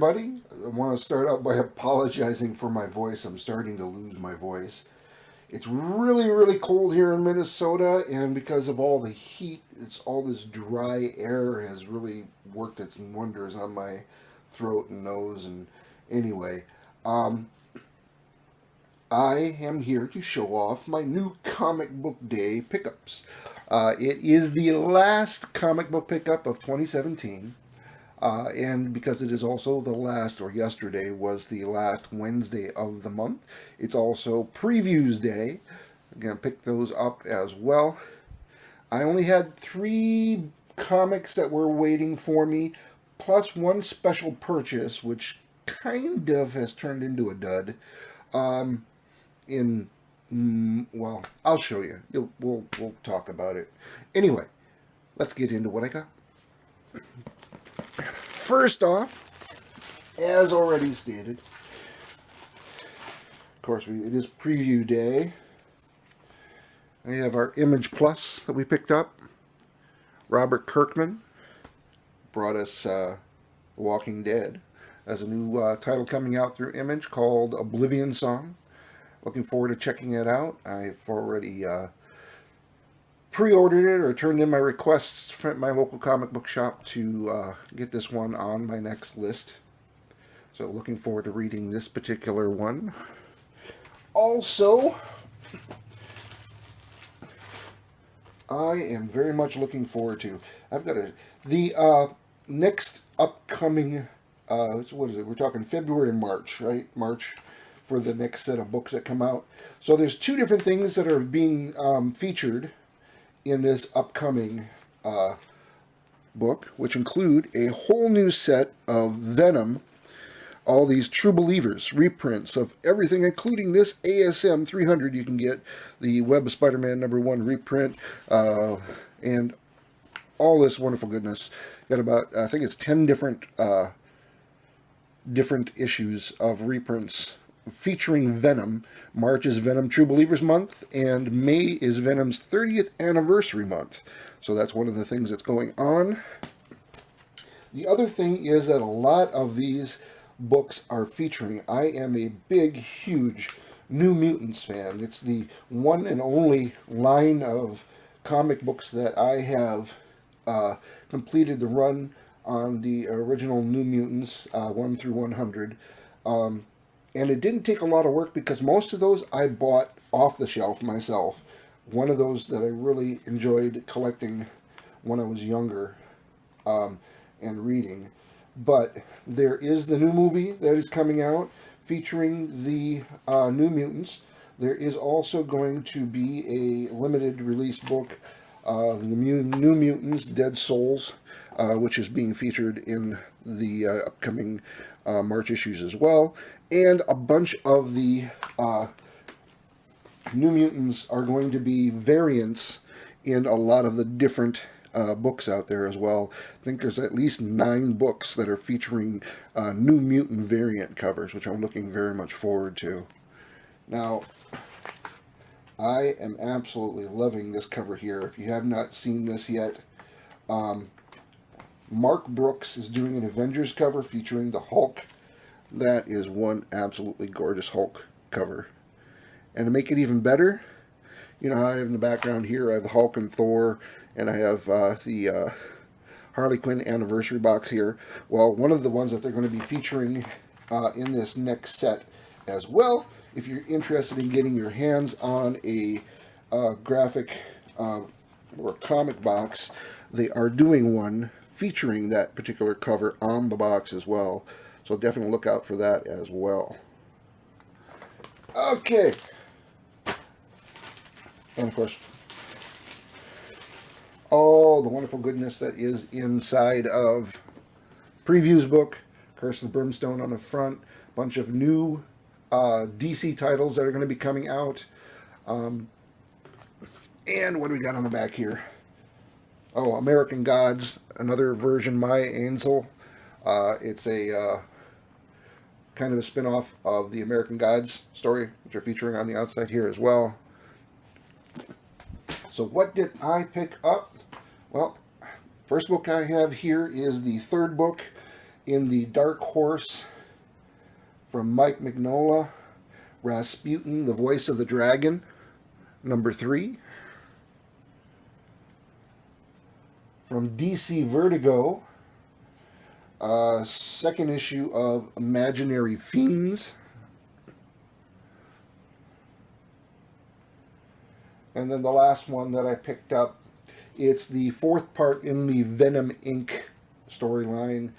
everybody. I want to start out by apologizing for my voice. I'm starting to lose my voice. It's really, really cold here in Minnesota, and because of all the heat, it's all this dry air has really worked its wonders on my throat and nose. And anyway, um, I am here to show off my new comic book day pickups. It is the last comic book pickup of 2017. And because it is also the last, or yesterday was the last Wednesday of the month, it's also Previews Day. I'm going to pick those up as well. I only had 3 comics that were waiting for me, plus one special purchase, which kind of has turned into a dud. Um, well, I'll show you. We'll talk about it. Anyway, let's get into what I got. First off, as already stated, of course, it is preview day. We have our Image Plus that we picked up. Robert Kirkman brought us Walking Dead as a new title coming out through Image called Oblivion Song. Looking forward to checking it out. I've already pre-ordered it or turned in my requests from my local comic book shop to get this one on my next list. So looking forward to reading this particular one. Also, I am very much looking forward to. I've got the next upcoming. What is it? We're talking February and March, right? March for the next set of books that come out. So there's 2 different things that are being featured in this upcoming book, which include a whole new set of Venom, all these True Believers reprints of everything, including this ASM 300. You can get the Web of Spider-Man #1 reprint and all this wonderful goodness. Got about, I think it's 10 different issues of reprints featuring Venom. March is Venom True Believers month, and May is Venom's 30th anniversary month. So that's one of the things that's going on. The other thing is that a lot of these books are featuring. I am a big, huge New Mutants fan. It's the one and only line of comic books that I have completed the run on the original New Mutants 1 through 100. And it didn't take a lot of work because most of those I bought off the shelf myself. One of those that I really enjoyed collecting when I was younger and reading. But there is the new movie that is coming out featuring the New Mutants. There is also going to be a limited release book, the New Mutants Dead Souls, which is being featured in the upcoming March issues as well. And a bunch of the New Mutants are going to be variants in a lot of the different books out there as well. I think there's at least 9 books that are featuring New Mutant variant covers, which I'm looking very much forward to. Now, I am absolutely loving this cover here. If you have not seen this yet, Mark Brooks is doing an Avengers cover featuring the Hulk. That is one absolutely gorgeous Hulk cover. And to make it even better, you know how I have in the background here, I have the Hulk and Thor, and I have the Harley Quinn anniversary box here. Well, one of the ones that they're going to be featuring in this next set as well, if you're interested in getting your hands on a graphic or comic box, they are doing one featuring that particular cover on the box as well. So definitely look out for that as well. Okay. And of course, all the wonderful goodness that is inside of Previews book. Curse of the Brimstone on the front. Bunch of new DC titles that are going to be coming out. And what do we got on the back here? Oh, American Gods, another version, Maya Angelou. It's a kind of a spin-off of the American Gods story, which are featuring on the outside here as well. So what did I pick up? Well, first book I have here is the 3rd book In the Dark Horse from Mike Mignola, Rasputin, the Voice of the Dragon, number 3. From DC Vertigo, second issue of Imaginary Fiends. And then the last one that I picked up, it's the 4th part in the Venom Inc. storyline,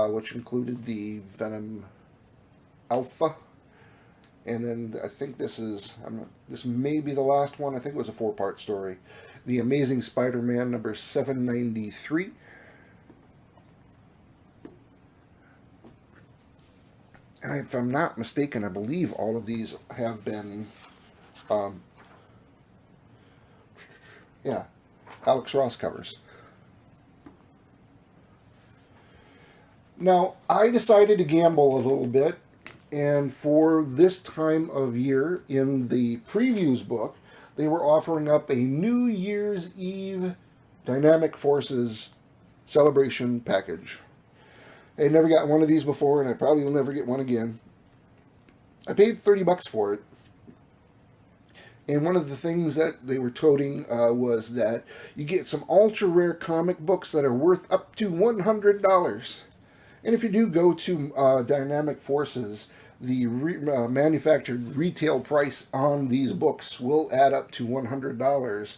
which included the Venom Alpha. And then I think this may be the last one. I think it was a 4-part story. The Amazing Spider-Man number 793. And if I'm not mistaken, I believe all of these have been, Alex Ross covers. Now, I decided to gamble a little bit, and for this time of year, in the previews book, they were offering up a New Year's Eve Dynamic Forces celebration package. I never got one of these before, and I probably will never get one again. I paid $30 for it. And one of the things that they were toting was that you get some ultra rare comic books that are worth up to $100. And if you do go to Dynamic Forces, the manufactured retail price on these books will add up to $100.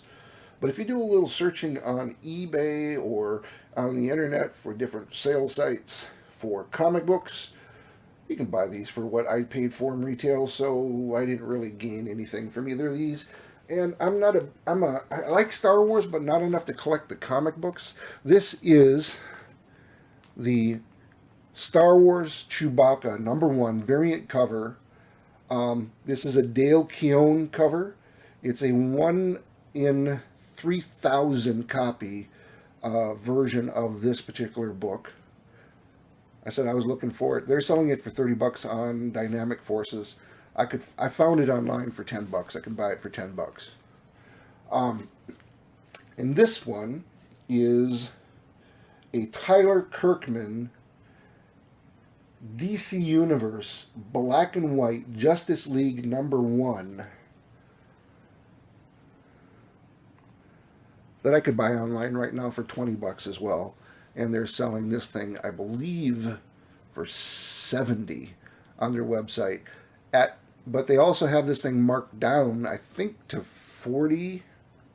But if you do a little searching on eBay or on the internet for different sales sites for comic books, you can buy these for what I paid for in retail, so I didn't really gain anything from either of these. And I like Star Wars, but not enough to collect the comic books. This is the Star Wars Chewbacca #1 variant cover. This is a Dale Keown cover. It's a 1 in 3,000 copy version of this particular book. I said I was looking for it. They're selling it for $30 on Dynamic Forces. I found it online for $10. I could buy it for $10. And this one is a Tyler Kirkman DC Universe Black and White Justice League #1 that I could buy online right now for $20 as well. And they're selling this thing, I believe, for $70 on their website. But they also have this thing marked down, I think, to $40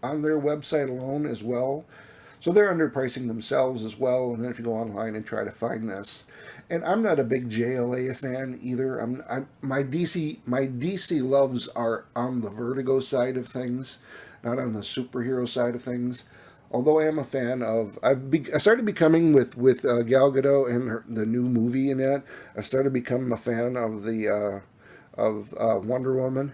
on their website alone as well. So they're underpricing themselves as well. And then if you go online and try to find this, and I'm not a big JLA fan either. My DC loves are on the Vertigo side of things, not on the superhero side of things. Although I am a fan of, I started becoming with Gal Gadot and the new movie in it. I started becoming a fan of the Wonder Woman,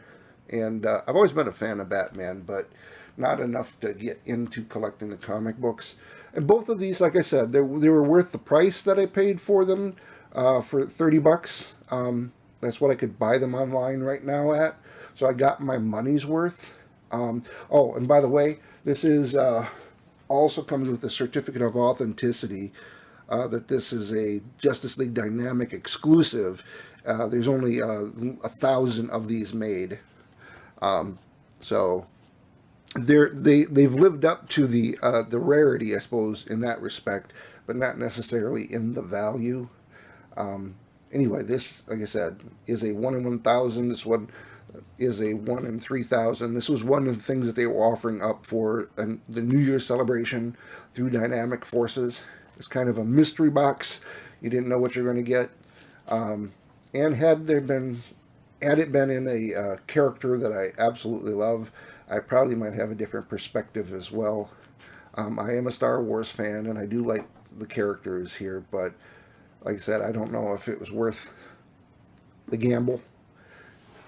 and I've always been a fan of Batman, but not enough to get into collecting the comic books. And both of these, like I said, they were worth the price that I paid for them, for $30. That's what I could buy them online right now at. So I got my money's worth. Oh, and by the way, this is also comes with a certificate of authenticity that this is a Justice League Dynamic exclusive. There's only 1,000 of these made, so they've lived up to the rarity, I suppose, in that respect, but not necessarily in the value. Anyway, this, like I said, is a 1 in 1,000. This one is a 1 in 3,000. This was one of the things that they were offering up for the New Year's celebration through Dynamic Forces. It's kind of a mystery box. You didn't know what you're going to get. And had it been in a character that I absolutely love, I probably might have a different perspective as well. I am a Star Wars fan, and I do like the characters here, but like I said, I don't know if it was worth the gamble.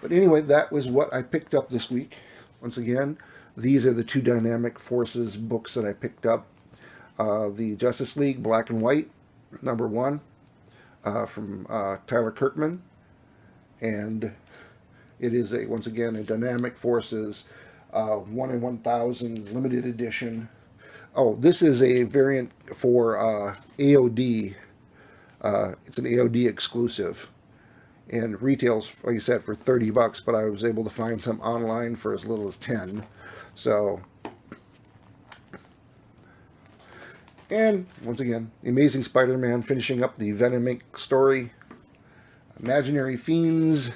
But anyway, that was what I picked up this week. Once again, these are the 2 Dynamic Forces books that I picked up. The Justice League Black and White, #1, from Tyler Kirkman. And it is, once again, a Dynamic Forces 1 in 1,000 limited edition. Oh, this is a variant for AOD It's an AOD exclusive. And retails, like I said, for $30, but I was able to find some online for as little as 10. So, and once again, The Amazing Spider-Man finishing up the Venom Inc. story. Imaginary Fiends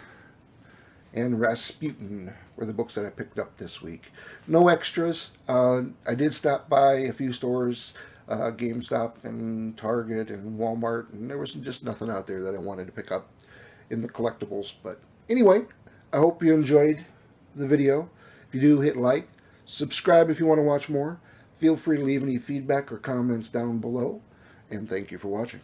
and Rasputin were the books that I picked up this week. No extras. I did stop by a few stores, GameStop and Target and Walmart, and there was just nothing out there that I wanted to pick up in the collectibles. But anyway, I hope you enjoyed the video. If you do, hit like, subscribe if you want to watch more. Feel free to leave any feedback or comments down below, and thank you for watching.